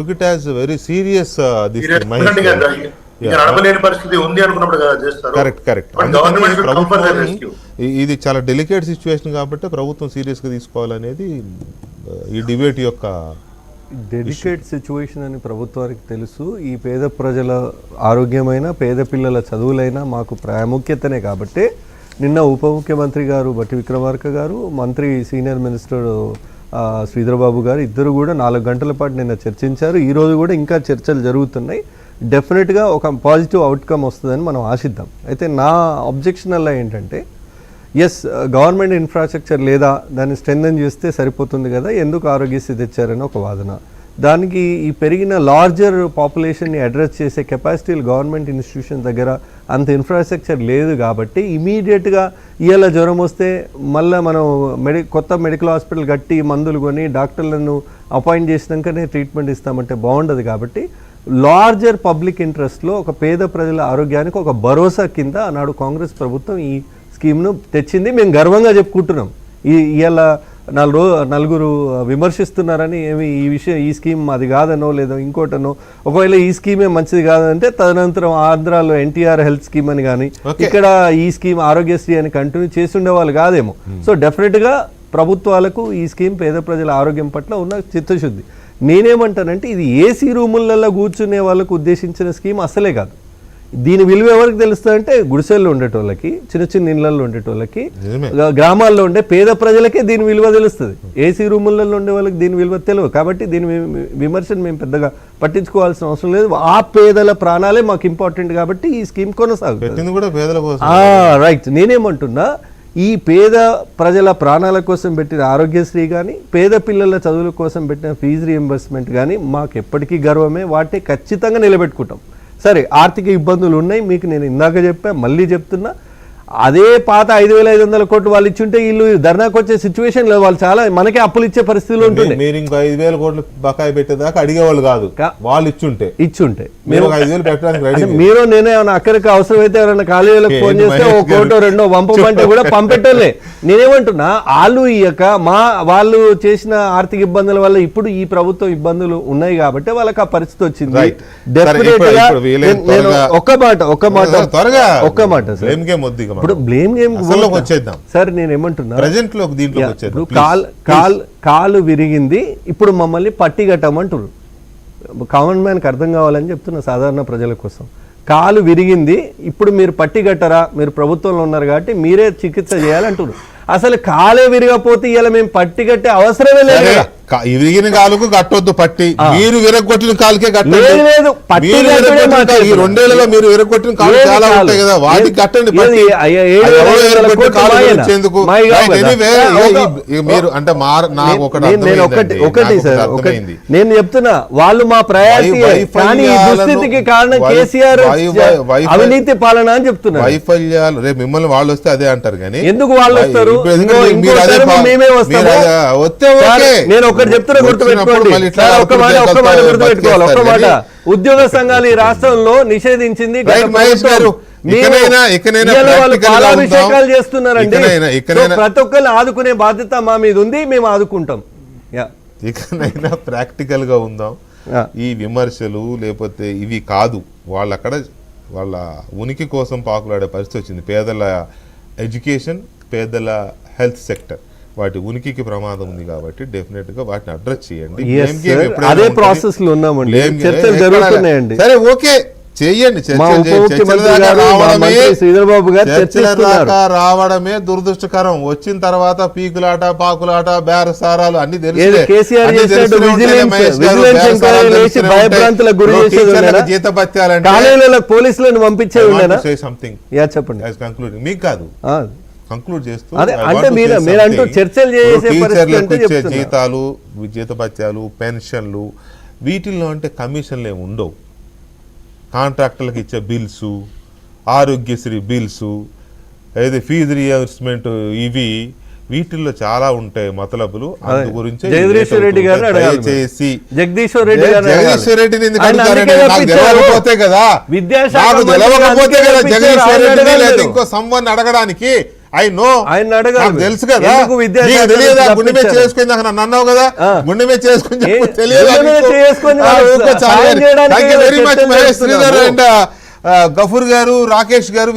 took it as a very serious this thing. నడపలేని పరిస్థితి ఉంది అనుకున్నప్పుడు చేస్తారు. కరెక్ట్. ఇది చాలా డెలికేట్ సిచ్యువేషన్ కాబట్టి ప్రభుత్వం సీరియస్ గా తీసుకోవాలనేది ఈ డిబేట్ యొక్క డెలికేట్ సిచ్యువేషన్ అని ప్రభుత్వానికి తెలుసు. ఈ పేద ప్రజల ఆరోగ్యమైన పేద పిల్లల చదువులైనా మాకు ప్రాముఖ్యతనే కాబట్టి నిన్న ఉప ముఖ్యమంత్రి గారు బట్టి విక్రమార్క గారు, మంత్రి సీనియర్ మినిస్టర్ శ్రీధరబాబు గారు ఇద్దరు కూడా 4 గంటల పాటు నిన్న చర్చించారు. ఈరోజు కూడా ఇంకా చర్చలు జరుగుతున్నాయి. డెఫినెట్గా ఒక పాజిటివ్ అవుట్కమ్ వస్తుందని మనం ఆశిద్దాం. అయితే నా అబ్జెక్షన్ అలా ఏంటంటే, ఎస్ గవర్నమెంట్ ఇన్ఫ్రాస్ట్రక్చర్ లేదా దాన్ని స్ట్రెంథన్ చేస్తే సరిపోతుంది కదా, ఎందుకు ఆరోగ్యశ్రీ తెచ్చారని ఒక వాదన. దానికి ఈ పెరిగిన లార్జర్ పాపులేషన్ని అడ్రస్ చేసే కెపాసిటీలు గవర్నమెంట్ ఇన్స్టిట్యూషన్ దగ్గర అంత ఇన్ఫ్రాస్ట్రక్చర్ లేదు కాబట్టి ఇమీడియట్గా ఇవాళ జ్వరం వస్తే మళ్ళీ మనం కొత్త మెడికల్ హాస్పిటల్ కట్టి మందులు కొని డాక్టర్లను అపాయింట్ చేసినాకనే ట్రీట్మెంట్ ఇస్తామంటే బాగుండదు. కాబట్టి లార్జర్ పబ్లిక్ ఇంట్రెస్ట్లో ఒక పేద ప్రజల ఆరోగ్యానికి ఒక భరోసా కింద ఆనాడు కాంగ్రెస్ ప్రభుత్వం ఈ స్కీమ్ను తెచ్చింది. మేము గర్వంగా చెప్పుకుంటున్నాం. ఇవాళ నలుగురు విమర్శిస్తున్నారని ఏమి ఈ స్కీమ్ అది కాదనో లేదో ఇంకోటనో, ఒకవేళ ఈ స్కీమే మంచిది కాదంటే తదనంతరం ఆంధ్రాలో ఎన్టీఆర్ హెల్త్ స్కీమ్ అని కానీ ఇక్కడ ఈ స్కీమ్ ఆరోగ్యశ్రీ అని కంటిన్యూ చేసి ఉండేవాళ్ళు కాదేమో. సో డెఫినెట్గా ప్రభుత్వాలకు ఈ స్కీమ్ పేద ప్రజల ఆరోగ్యం పట్ల ఉన్న చిత్తశుద్ధి. నేనేమంటానంటే ఇది ఏసీ రూములలో కూర్చునే వాళ్ళకు ఉద్దేశించిన స్కీమ్ అసలే కాదు. దీని విలువ ఎవరికి తెలుస్తుంది అంటే గుడిసెల్లో ఉండేటోళ్ళకి, చిన్న చిన్న ఇళ్లలో ఉండేటోళ్ళకి, గ్రామాల్లో ఉండే పేద ప్రజలకే దీని విలువ తెలుస్తుంది. ఏసీ రూములలో ఉండే వాళ్ళకి దీని విలువ తెలియదు. కాబట్టి దీని విమర్శను మేము పెద్దగా పట్టించుకోవాల్సిన అవసరం లేదు. ఆ పేదల ప్రాణాలే మాకు ఇంపార్టెంట్ కాబట్టి ఈ స్కీమ్ కొనసాగుతుంది. రైట్. నేనేమంటున్నా, ఈ పేద ప్రజల ప్రాణాల కోసం పెట్టిన ఆరోగ్యశ్రీ కానీ, పేద పిల్లల చదువుల కోసం పెట్టిన ఫీజు రీఎంబర్స్మెంట్ కానీ మాకు ఎప్పటికీ గర్వమే. వాటిని ఖచ్చితంగా నిలబెట్టుకుంటాం. సరే, ఆర్థిక ఇబ్బందులు ఉన్నాయి, మీకు నేను ఇందాక చెప్పా, మళ్ళీ చెప్తున్నా. అదే పాత 5,500 కోట్లు వాళ్ళు ఇచ్చుంటే వీళ్ళు ధర్నాకు వచ్చే సిచ్యువేషన్ లేదు. వాళ్ళు చాలా మనకే అప్పులు ఇచ్చే పరిస్థితిలో ఉంటుంది. మీరు ఇంకా 5,000 కోట్లు బకాయి పెట్టేదాకా అడిగేవాళ్ళు కాదు, వాళ్ళు ఇచ్చుంటే మీరు నేనే ఏమైనా అక్కడికి అవసరమైతే ఎవరైనా కాలేజీలకు ఫోన్ చేస్తే 1 కోటో 2 పంపమంటే కూడా పంపెట్టోళ్ళే. నేనేమంటున్నా, వాళ్ళు ఇయ్యక వాళ్ళు చేసిన ఆర్థిక ఇబ్బందుల వల్ల ఇప్పుడు ఈ ప్రభుత్వం ఇబ్బందులు ఉన్నాయి కాబట్టి వాళ్ళకి ఆ పరిస్థితి వచ్చింది. డెఫినెట్ గా ఒక్క మాట ఇప్పుడు బ్లేమ్ గేమ్ వచ్చేద్దాం సార్. నేను ఏమంటున్నా, కాలు విరిగింది, ఇప్పుడు మమ్మల్ని పట్టి కట్టమంటున్నారు. కామన్ మ్యాన్కి అర్థం కావాలని చెప్తున్నా, సాధారణ ప్రజల కోసం. కాలు విరిగింది, ఇప్పుడు మీరు పట్టి కట్టరా, మీరు ప్రభుత్వంలో ఉన్నారు కాబట్టి మీరే చికిత్స చేయాలంటున్నారు. అసలు కాలే విరగపోతే ఇలా మేము పట్టి కట్టే అవసరమే లేదు. విరిగిన కాలుకు కట్టొద్దు పట్టి, మీరు విరగొట్టిన కాలుకే కట్టండి. 2 మీరు విరగొట్టిన కాలు చాలా ఉంటాయి కదా, వాటికి కట్టండి పట్టి. మీరు అంటే నేను చెప్తున్నా, వాళ్ళు మా ప్రయారిటీ కానీ ఈ దుస్థితికి కారణం కేసీఆర్ అవినీతి పాలన అని చెప్తున్నారు. వైఫల్యాలు రేపు మిమ్మల్ని వాళ్ళు వస్తే అదే అంటారు కానీ ఎందుకు వాళ్ళు వస్తారు? మేమే వస్తాము. నేను ఒకటి చెప్తున్నా, గుర్తుపెట్టుకోండి. ఒక్క మాట, ఉద్యోగ సంఘాలు ఈ రాష్ట్రంలో నిషేధించింది. పాలాభిషేకాలు చేస్తున్నారండి. ప్రతి ఒక్కరిని ఆదుకునే బాధ్యత మా మీద ఉంది, మేము ఆదుకుంటాం. ఇకనైనా ప్రాక్టికల్ గా ఉందాం. ఈ విమర్శలు లేకపోతే ఇవి కాదు, వాళ్ళక్కడ వాళ్ళ ఉనికి కోసం పాకులాడే పరిస్థితి వచ్చింది. పేదల ఎడ్యుకేషన్, పేదల హెల్త్ సెక్టర్, వాటి ఉనికికి ప్రమాదం ఉంది కాబట్టి డెఫినెట్ గా వాటిని అడ్రస్ చేయండి. అదే ప్రాసెస్ లో ఉన్నామండి, చర్చలు జరుగుతున్నాయండి. సరే, ఓకే, చేయండి. రావడమే దురదృష్టకరం. వచ్చిన తర్వాత పీకులాట, పాకులాట, బేరసారాలు అన్ని పోలీసులను పంపించే సంథింగ్ మీకు కాదు, కంక్లూడ్ చేస్తూ చర్చలు చేసే జీతాలు, జీతభత్యాలు, పెన్షన్లు, వీటిల్లో అంటే కమిషన్లు ఏమి ఉండవు. కాంట్రాక్టర్లకు ఇచ్చే బిల్స్, ఆరోగ్యశ్రీ బిల్స్, అయితే ఫీజు రియంబర్స్మెంట్, ఇవి వీటిల్లో చాలా ఉంటాయి మతలబులు. అందు గురించి జగదీశ్వర్ రెడ్డిని కదా, ఇంకో సంవత్సరం అడగడానికి ఐ నో, ఆయన అడగాలి. నాకు తెలుసు కదా, ఎందుకు విద్యాశాఖ నీకు తెలియదా? నుంచి గుండె మీద తప్పించారు? చేసుకుని నన్ను అన్నావు కదా, గుండె మీద చేసుకుని చెప్పు, గుండె తెలియదా మీద నీకు? చేసుకొని ఊరికే చాలు. సాయం చేయడానికి Thank you very much, చర్చలు మహేష్ చేస్తున్నాము. శ్రీధర్ అండ్ గఫూర్ గారు, రాకేష్ గారు.